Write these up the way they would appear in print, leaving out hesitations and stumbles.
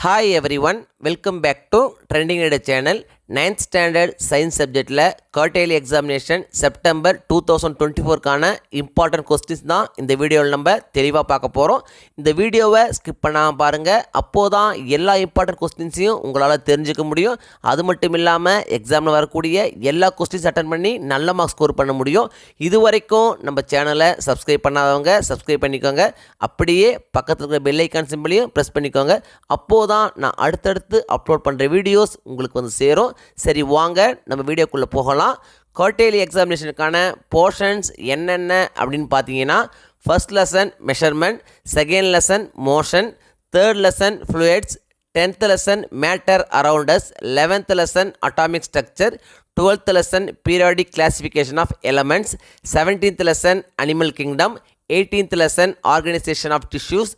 Hi everyone, welcome back to Trending Reader channel. 9th standard science subjectல quarterly examination September 2024 கான important questions தான் இந்த வீடியோவில் நம்ம தெளிவாக பார்க்க போகிறோம். இந்த வீடியோவை ஸ்கிப் பண்ணாமல் பாருங்கள், அப்போதான் எல்லா important questionஸையும் உங்களால் தெரிஞ்சுக்க முடியும். அது மட்டும் இல்லாமல் எக்ஸாமில் வரக்கூடிய எல்லா கொஸ்டின்ஸ் அட்டன் பண்ணி நல்ல மார்க்ஸ் ஸ்கோர் பண்ண முடியும். இது வரைக்கும் நம்ம சேனலை சப்ஸ்கிரைப் பண்ணாதவங்க சப்ஸ்கிரைப் பண்ணிக்கோங்க, அப்படியே பக்கத்தில் இருக்கிற பெல் ஐக்கான் சிம்பிளையும் ப்ரெஸ் பண்ணிக்கோங்க. அப்போதான் நான் அடுத்தடுத்து அப்லோட் பண்ணுற வீடியோஸ் உங்களுக்கு வந்து சேரும். சரி, வாங்க நம்ம வீடியோக்குள்ளே போகலாம். குவார்ட்டர்லி எக்ஸாமினேஷனுக்கான போர்ஷன்ஸ் என்னென்ன அப்படின்னு பார்த்தீங்கன்னா, first lesson measurement, second lesson motion, third lesson fluids, 10th lesson matter around us, 11th lesson atomic structure, 12th lesson periodic classification of elements, 17th lesson animal kingdom, 18th lesson organization of tissues,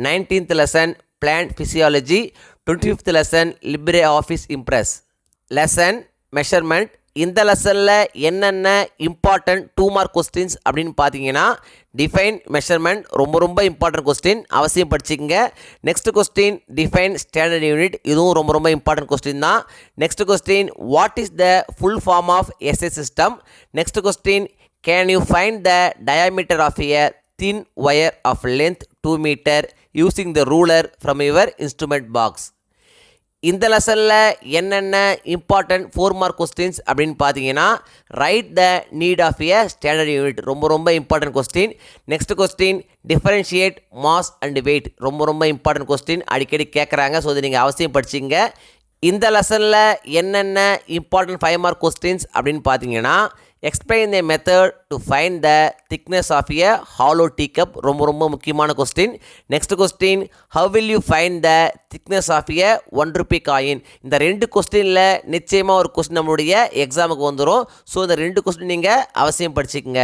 19th lesson plant physiology, 25th lesson LibreOffice Impress. Lesson measurement. இந்த லெசனில் என்னென்ன important 2 mark questions அப்படின்னு பார்த்தீங்கன்னா, define measurement ரொம்ப important question, அவசியம் படிச்சுக்கங்க. Next question define standard unit, இதுவும் ரொம்ப இம்பார்ட்டன்ட் கொஸ்டின் தான். Next question what is the full form of SI system. Next question can you find the diameter of a thin wire of length 2 meter using the ruler from your instrument box. இந்த லெசனில் என்னென்ன important 4 mark questions அப்படின்னு பார்த்தீங்கன்னா, write the need of a standard unit, ரொம்ப important question. Next question differentiate mass and weight, ரொம்ப important question, அடிக்கடி கேட்குறாங்க. So இது நீங்கள் அவசியம் படிச்சிங்க. இந்த லெசனில் என்னென்ன இம்பார்ட்டன்ட் 5 மார்க் கொஸ்டின்ஸ் அப்படின்னு பார்த்தீங்கன்னா, explain the method to find the thickness of a hollow tea cup, ரொம்ப முக்கியமான question. Next question how will you find the thickness of a 1 rupee coin. இந்த 2 கொஸ்டினில் நிச்சயமாக ஒரு கொஸ்டின் நம்மளுடைய எக்ஸாமுக்கு வந்துடும். ஸோ இந்த 2 கொஸ்டின் நீங்கள் அவசியம் படிச்சுக்கோங்க.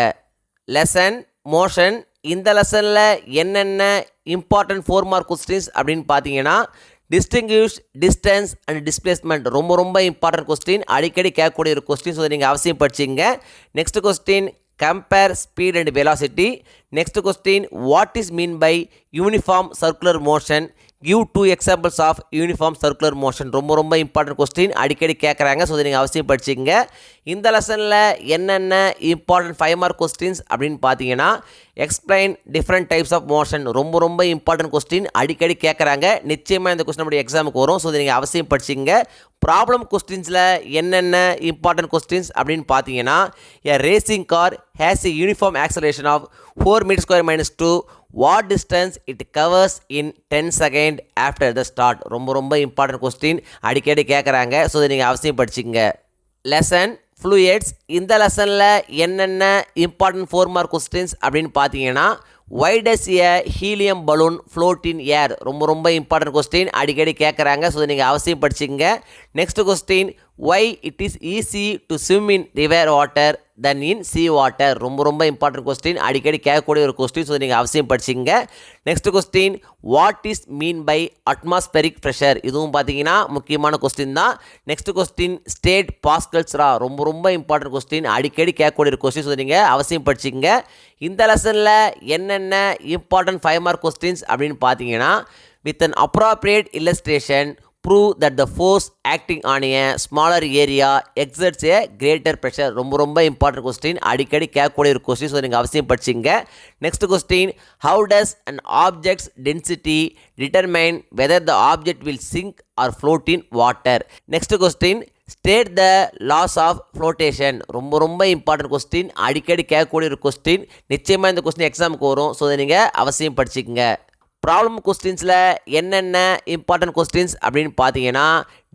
Lesson motion. இந்த லெசனில் என்னென்ன இம்பார்ட்டன்ட் 4 மார்க் கொஸ்டின்ஸ் அப்படின்னு பார்த்தீங்கன்னா, டிஸ்டிங்விஷ் டிஸ்டன்ஸ் அண்ட் டிஸ்பிளேஸ்மெண்ட், ரொம்ப இம்பார்ட்டன்ட் கொஸ்டின், அடிக்கடி கேட்கக்கூடிய ஒரு கொஸ்டின். ஸோ நீங்கள் அவசியம் படிச்சிங்க. Next question compare speed and velocity. Next question what is mean by uniform circular motion, give 2 examples of uniform circular motion, ரொம்ப இம்பார்ட்டன்ட் கொஸ்டின், அடிக்கடி கேட்குறாங்க. ஸோ நீங்கள் அவசியம் படிச்சிங்க. இந்த லெசனில் என்னென்ன இம்பார்ட்டன்ட் 5 மார்க் கொஸ்டின்ஸ் அப்படின்னு பார்த்தீங்கன்னா, explain different types of motion, ரொம்ப இம்பார்ட்டன்ட் கொஸ்டின், அடிக்கடி கேட்குறாங்க. நிச்சயமாக இந்த கொஸ்டின் நம்முடைய எக்ஸாமுக்கு வரும். ஸோ நீங்கள் அவசியம் படிச்சிங்க. ப்ராப்ளம் கொஸ்டின்ஸில் என்னென்ன இம்பார்ட்டன்ட் கொஸ்டின்ஸ் அப்படின்னு பார்த்தீங்கன்னா, a racing car has a uniform acceleration of 4 m² - 2, what distance it covers in 10 seconds after the start, ரொம்ப இம்பார்ட்டன்ட் கொஸ்டின், அடிக்கடி கேட்குறாங்க. ஸோ இதை நீங்கள் அவசியம் படிச்சுங்க. Lesson fluids. இந்த லெசனில் என்னென்ன இம்பார்ட்டன்ட் 4 மார்க் கொஸ்டின்ஸ் அப்படின்னு பார்த்தீங்கன்னா, why does a helium balloon float in air, ரொம்ப இம்பார்ட்டன்ட் கொஸ்டின், அடிக்கடி கேட்குறாங்க. ஸோ நீங்கள் அவசியம் படிச்சுங்க. Next question why it is easy to swim in river water than in sea water, ரொம்ப இம்பார்ட்டன்ட் கொஸ்டின், அடிக்கடி கேட்கக்கூடிய ஒரு கொஸ்டின். ஸோ நீங்கள் அவசியம் படிச்சிங்க. Next question what is mean by atmospheric pressure, இதுவும் பார்த்தீங்கன்னா முக்கியமான கொஸ்டின் தான். Next question state Pascal's law, ரொம்ப இம்பார்ட்டன்ட் கொஸ்டின், அடிக்கடி கேட்கக்கூடிய ஒரு கொஸ்டின். ஸோ நீங்கள் அவசியம் படிச்சிங்க. இந்த லெசனில் என்னென்ன இம்பார்ட்டன்ட் 5 மார்க் கொஸ்டின்ஸ் அப்படின்னு பார்த்தீங்கன்னா, with an appropriate illustration prove that the force acting on a smaller area exerts a greater pressure, ரொம்ப இம்பார்ட்டன்ட் கொஸ்டின், அடிக்கடி கேட்கக்கூடிய ஒரு கொஸ்டின். ஸோ நீங்கள் அவசியம் படிச்சிங்க. Next question how does an object's density determine whether the object will sink or float in water. Next question state the laws of flotation, ரொம்ப important question, அடிக்கடி கேட்கக்கூடிய ஒரு கொஸ்டின், நிச்சயமாக இந்த கொஸ்டின் எக்ஸாமுக்கு வரும். ஸோ இதை நீங்கள் அவசியம் படிச்சுக்கங்க. ப்ராப்ளம் கொஸ்டின்ஸில் என்னென்ன இம்பார்ட்டன்ட் கொஸ்டின்ஸ் அப்படின்னு பார்த்தீங்கன்னா,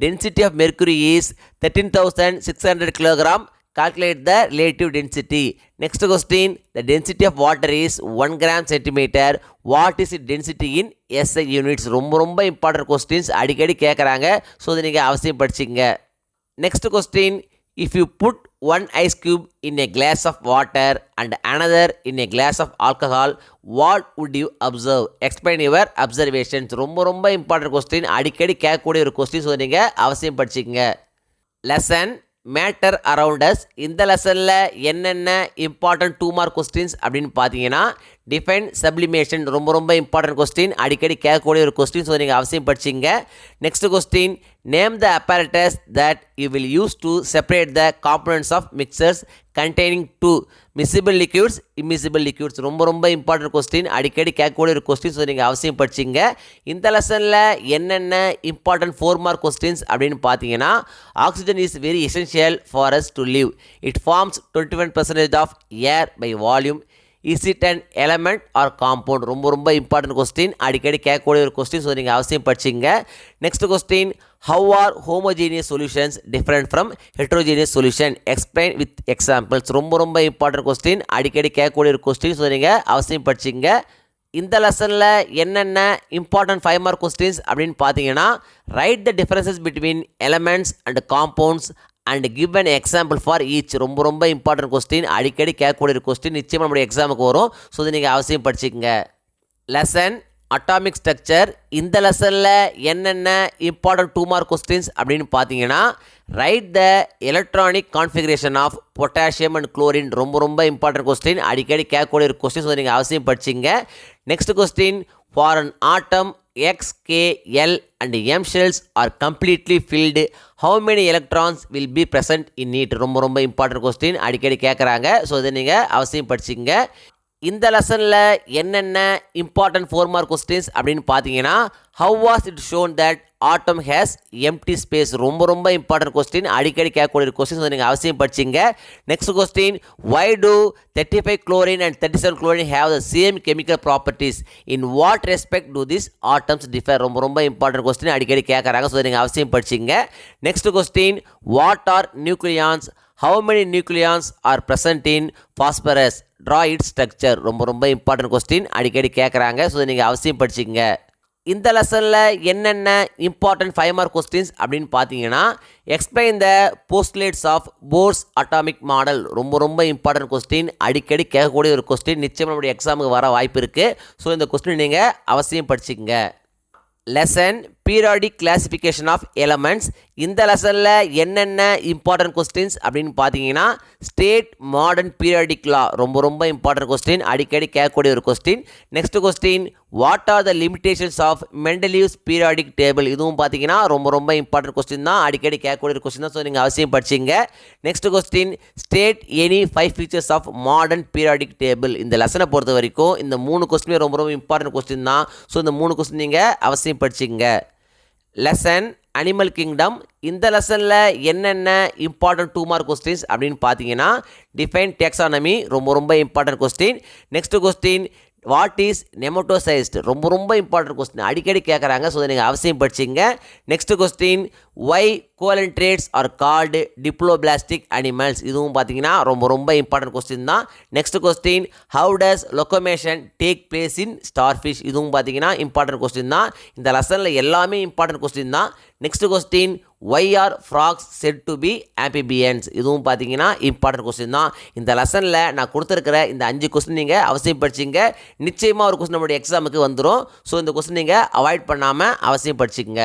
density of mercury is 13,600 kg, calculate the relative density. Next question, the density of water is 1 g/cm, what is its density in SI units, ரொம்ப இம்பார்ட்டன்ட் கொஸ்டின்ஸ், அடிக்கடி கேட்குறாங்க. ஸோ இதை நீங்கள் அவசியம் படிச்சிங்க. Next question if you put one ice cube in a glass of water and another in a glass of alcohol, what would you observe? Explain your observations, ரொம்ப important question, அடிக்கடி கேட்கக்கூடிய ஒரு கொஸ்டின். ஸோ நீங்கள் அவசியம் படிச்சிங்க. Lesson matter around us. இந்த லெசனில் என்னென்ன இம்பார்ட்டன்ட் 2 மார்க் கொஸ்டின்ஸ் அப்படின்னு பார்த்தீங்கன்னா, டிஃபைன் சப்ளிமேஷன் ரொம்ப இம்பார்ட்டன்ட் கொஸ்டின், அடிக்கடி கேட்கக்கூடிய ஒரு கொஸ்டின். ஸோ நீங்கள் அவசியம் படிச்சிங்க. Next question, name the apparatus that you will use to separate the components of mixers containing two miscible liquids, immiscible liquids. ரொம்ப இம்பார்ட்டன்ட் கொஸ்டின், அடிக்கடி கேட்கக்கூடிய ஒரு கொஸ்டின். ஸோ நீங்கள் அவசியம் படிச்சிங்க. இந்த லெசனில் என்னென்ன இம்பார்ட்டன்ட் 4 மார்க் கொஸ்டின்ஸ் அப்படின்னு பார்த்தீங்கன்னா, oxygen is very essential for us to live. It forms 21% of air by volume. Is it an element or compound? ரொம்ப இம்பார்ட்டன்ட் கொஸ்டின், அடிக்கடி கேட்கக்கூடிய ஒரு கொஸ்டின். ஸோ நீங்கள் அவசியம் படிச்சிங்க. Next question, how are homogeneous solutions different from heterogeneous solution? Explain with examples. ரொம்ப important question, அடிக்கடி கேட்கக்கூடிய ஒரு கொஸ்டின். ஸோ நீங்கள் அவசியம் படிச்சிங்க. இந்த லெசனில் என்னென்ன இம்பார்ட்டன்ட் 5 மார்க் கொஸ்டின்ஸ் அப்படின்னு பார்த்தீங்கன்னா, write the differences between elements and compounds and give an example for each. ரொம்ப இம்பார்ட்டன்ட் கொஸ்டின், அடிக்கடி கேட்கக்கூடிய கொஸ்டின். நிச்சயமாக நம்மளுடைய எக்ஸாமுக்கு வரும். ஸோ இதை நீங்கள் அவசியம் படிச்சுக்கங்க. Lesson atomic structure. இந்த லெசனில் என்னென்ன இம்பார்ட்டன்ட் 2 மார்க் கொஸ்டின்ஸ் அப்படின்னு பார்த்தீங்கன்னா, write the electronic configuration of potassium and chlorine. ரொம்ப இம்பார்ட்டன்ட் கொஸ்டின், அடிக்கடி கேட்கக்கூடிய ஒரு கொஸ்டின். ஸோ நீங்கள் அவசியம் படிச்சிங்க. Next question, for an atom X, K, L and M shells are completely filled, how many electrons will be present in it? ரொம்ப important question, அடிக்கடி கேட்குறாங்க. ஸோ இதை நீங்கள் அவசியம் படிச்சிங்க. இந்த லெசனில் என்னென்ன இம்பார்ட்டன்ட் 4 மார்க் கொஸ்டின்ஸ் அப்படின்னு பார்த்தீங்கன்னா, how was it shown that atom has empty space? ரொம்ப இம்பார்ட்டன்ட் கொஸ்டின், அடிக்கடி கேட்கக்கூடிய கொஸ்டின். ஸோ நீங்கள் அவசியம் படிச்சிங்க. Next question, why do 35 chlorine and 37 chlorine have the same chemical properties? In what respect do these atoms differ? ரொம்ப important question, அடிக்கடி கேட்குறாங்க. So நீங்கள் அவசியம் படிச்சிங்க. Next question, what are nucleons? How many nucleons are present in phosphorus? Draw its structure. ரொம்ப important question, அடிக்கடி கேட்குறாங்க. So நீங்கள் அவசியம் படிச்சிங்க. இந்த லெசனில் என்னென்ன இம்பார்ட்டன்ட் 5 மார்க் கொஸ்டின்ஸ் அப்படின்னு பார்த்தீங்கன்னா, explain the postulates of Bohr's atomic model. ரொம்ப இம்பார்ட்டன்ட் கொஸ்டின், அடிக்கடி கேட்கக்கூடிய ஒரு கொஸ்டின். நிச்சயம் நம்மளுடைய எக்ஸாமுக்கு வர வாய்ப்பு இருக்குது. ஸோ இந்த கொஸ்டின் நீங்கள் அவசியம் படிச்சுக்கங்க. Lesson periodic classification of elements. இந்த லெசனில் என்னென்ன இம்பார்ட்டன்ட் கொஸ்டின்ஸ் அப்படின்னு பார்த்தீங்கன்னா, ஸ்டேட் மாடர்ன் பீரியாடிக் லா. ரொம்ப இம்பார்ட்டன்ட் கொஸ்டின், அடிக்கடி கேட்கக்கூடிய ஒரு question. Next question, what are the limitations of Mendeleev's periodic table. இதுவும் பார்த்தீங்கன்னா ரொம்ப இம்பார்ட்டன்ட் கொஸ்டின் தான், அடிக்கடி கேட்கக்கூடிய ஒரு கொஸ்டின் தான். ஸோ நீங்கள் அவசியம் படிச்சிங்க. Next question, state any 5 features of modern periodic table. இந்த லெசனை பொறுத்த வரைக்கும் இந்த 3 கொஸ்டினுமே ரொம்ப இம்பார்ட்டன்ட் கொஸ்டின் தான். ஸோ இந்த 3 கொஸ்டின் நீங்கள் அவசியம் படிச்சிங்க. Lesson animal kingdom. இந்த லெசனில் என்னென்ன இம்பார்ட்டன்ட் 2 மார்க் கொஸ்டின்ஸ் அப்படின்னு பார்த்தீங்கன்னா, டிஃபைன் டெக்ஸானமி. ரொம்ப important question. Next question, what is nematocyst. ரொம்ப இம்பார்ட்டன்ட் கொஸ்டின், அடிக்கடி கேட்குறாங்க. ஸோ நீங்கள் அவசியம் படிச்சிங்க. Next question, why coelenterates are called diploblastic animals. இதுவும் பார்த்தீங்கன்னா ரொம்ப இம்பார்ட்டன்ட் கொஸ்டின் தான். Next question, how does locomotion take place in starfish. இதுவும் பார்த்தீங்கன்னா இம்பார்ட்டன்ட் கொஸ்டின் தான். இந்த லெசனில் எல்லாமே இம்பார்ட்டன்ட் கொஸ்டின் தான். Next question, why are frogs said to be amphibians. இதுவும் பார்த்தீங்கன்னா இம்பார்ட்டன்ட் கொஸ்டின் தான். இந்த லெசனில் நான் கொடுத்துருக்கிற இந்த 5 கொஸ்டின் நீங்கள் அவசியம் படிச்சிங்க. நிச்சயமாக ஒரு கொஸ்டின் நம்மளுடைய எக்ஸாமுக்கு வந்துடும். ஸோ இந்த கொஸ்டின் நீங்கள் அவாய்ட் பண்ணாமல் அவசியம் படிச்சுங்க.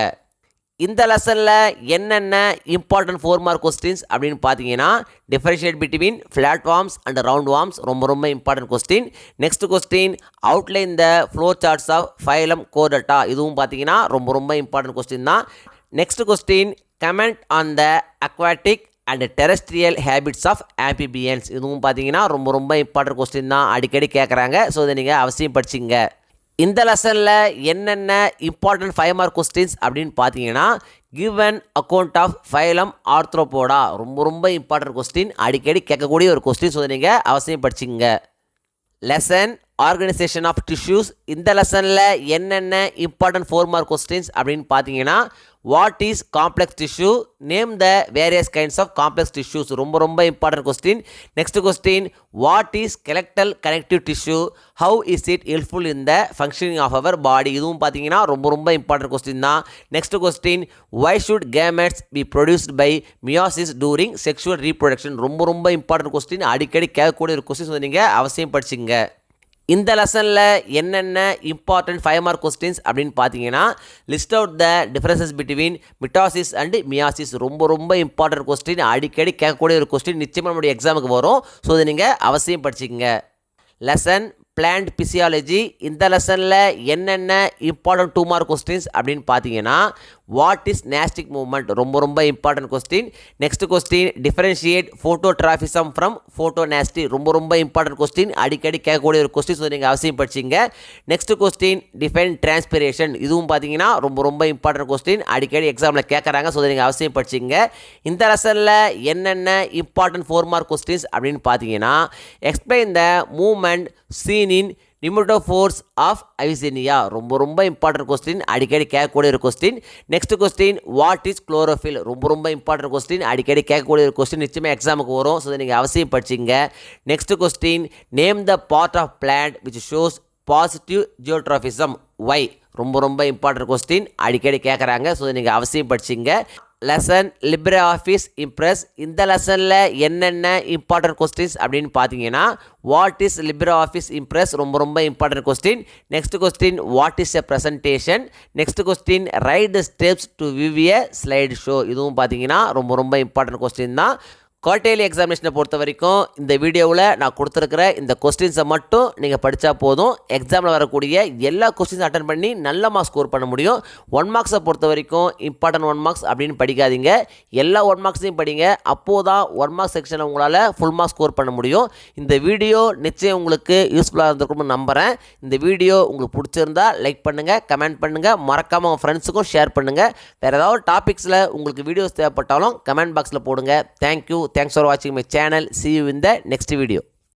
இந்த லெசனில் என்னென்ன இம்பார்ட்டன்ட் 4 மார்க் கொஸ்டின்ஸ் அப்படின்னு பார்த்தீங்கன்னா, differentiate between flat worms and round worms. ரொம்ப important question. Next question, outline the flow charts of phylum chordata. இதுவும் பார்த்தீங்கன்னா ரொம்ப இம்பார்ட்டன்ட் கொஸ்டின் தான். Next question, comment on the aquatic and terrestrial habits of amphibians. இதுவும் பார்த்தீங்கன்னா ரொம்ப important question தான், அடிக்கடி கேட்குறாங்க. ஸோ இதை நீங்கள் அவசியம் படிச்சிங்க. இந்த லெசனில் என்னென்ன இம்பார்ட்டன்ட் 5 மார்க் கொஸ்டின்ஸ் அப்படின்னு பார்த்தீங்கன்னா, give an account of phylum arthropoda. ரொம்ப இம்பார்ட்டன்ட் கொஸ்டின், அடிக்கடி கேட்கக்கூடிய ஒரு கொஸ்டின். ஸோ நீங்கள் அவசியம் படிச்சிங்க. Lesson organisation of tissues. இந்த லெசனில் என்னென்ன இம்பார்ட்டன்ட் 4 மார்க் கொஸ்டின்ஸ் அப்படின்னு பார்த்தீங்கன்னா, what is complex tissue, name the various kinds of complex tissues. ரொம்ப important question. Next question, what is skeletal connective tissue, how is it helpful in the functioning of our body. இதுவும் பார்த்தீங்கன்னா ரொம்ப important question தான். Next question, why should gametes be produced by meiosis during sexual reproduction. ரொம்ப important question, அடிக்கடி கேட்கக்கூடிய ஒரு question. நீங்கள் அவசியம் படிச்சிங்க. இந்த லெசனில் என்னென்ன இம்பார்ட்டன்ட் 5 மார்க் கொஸ்டின்ஸ் அப்படின்னு பார்த்தீங்கன்னா, list out the differences between mitosis and meiosis. ரொம்ப இம்பார்ட்டன்ட் கொஸ்டின், அடிக்கடி கேட்கக்கூடிய ஒரு கொஸ்டின். நிச்சயமாக நம்மளுடைய எக்ஸாமுக்கு வரும். ஸோ இதை நீங்கள் அவசியம் படிச்சிக்கங்க. Lesson plant physiology. இந்த லெசனில் என்னென்ன இம்பார்ட்டன்ட் 2 மார்க் கொஸ்டின்ஸ் அப்படின்னு பார்த்தீங்கன்னா, வாட் இஸ் நேஸ்டிக் மூவ்மெண்ட், ரொம்ப important question. Next question, differentiate phototropism from photonasty, ரொம்ப இம்பார்ட்டன்ட் கொஸ்டின், அடிக்கடி கேட்கக்கூடிய ஒரு கொஸ்டின்ஸ் வந்து நீங்கள் அவசியம் படிச்சிங்க. நெக்ஸ்ட் கொஸ்டின், டிஃபைன் டிரான்ஸ்பிரேஷன், இதுவும் பார்த்தீங்கன்னா ரொம்ப இம்பார்ட்டன்ட் கொஸ்டின், அடிக்கடி எக்ஸாமில் கேட்குறாங்க, ஸோ நீங்கள் அவசியம் படிச்சிங்க. இந்த லெசனில் என்னென்ன இம்பார்ட்டன்ட் 4 மார்க் கொஸ்டின்ஸ் அப்படின்னு பார்த்தீங்கன்னா, explain the movement seen in pneumatophores of Avicennia, ரொம்ப இம்பார்ட்டன்ட் கொஸ்டின், அடிக்கடி கேட்கக்கூடிய ஒரு question. Next question, what is chlorophyll, ரொம்ப இம்பார்ட்டன்ட் கொஸ்டின், அடிக்கடி கேட்கக்கூடிய ஒரு கொஸ்டின், நிச்சயமாக எக்ஸாமுக்கு வரும், ஸோ நீங்கள் அவசியம் படிச்சிங்க. Next question, name the part of plant which shows positive geotropism, why, ரொம்ப இம்பார்ட்டன்ட் கொஸ்டின், அடிக்கடி கேட்குறாங்க, ஸோ நீங்கள் அவசியம் படிச்சிங்க. Lesson Libre Office Impress. இந்த லெசனில் என்னென்ன இம்பார்ட்டன்ட் கொஸ்டின்ஸ் அப்படின்னு பார்த்தீங்கன்னா, what is Libre Office Impress, ரொம்ப important question. Next question, what is a presentation. Next question, write the steps to view a slide show, இதுவும் பார்த்தீங்கன்னா ரொம்ப இம்பார்ட்டன்ட் கொஸ்டின் தான். குவார்ட்டர்லி எக்ஸாமினேஷனை பொறுத்த வரைக்கும் இந்த வீடியோவில் நான் கொடுத்துருக்கிற இந்த கொஸ்டின்ஸை மட்டும் நீங்கள் படித்தா போதும், எக்ஸாமில் வரக்கூடிய எல்லா கொஸ்டின்ஸும் அட்டன் பண்ணி நல்ல மார்க்ஸ் ஸ்கோர் பண்ண முடியும். 1 மார்க்ஸை பொறுத்த வரைக்கும் இம்பார்ட்டன்ட் 1 மார்க்ஸ் அப்படின்னு படிக்காதீங்க, எல்லா 1 மார்க்ஸையும் படிங்க, அப்போது தான் 1 மார்க்ஸ் செக்ஷனில் உங்களால் ஃபுல் மார்க்ஸ் ஸ்கோர் பண்ண முடியும். இந்த வீடியோ நிச்சயம் உங்களுக்கு யூஸ்ஃபுல்லாக இருந்திருக்கும்னு நம்புகிறேன். இந்த வீடியோ உங்களுக்கு பிடிச்சிருந்தா லைக் பண்ணுங்கள், கமெண்ட் பண்ணுங்கள், மறக்காமல் உங்கள் ஃப்ரெண்ட்ஸுக்கும் ஷேர் பண்ணுங்கள். வேறு ஏதாவது டாபிக்ஸில் உங்களுக்கு வீடியோஸ் தேவைப்பட்டாலும் கமெண்ட் பாக்ஸில் போடுங்க. Thank you. Thanks for watching my channel. See you in the next video.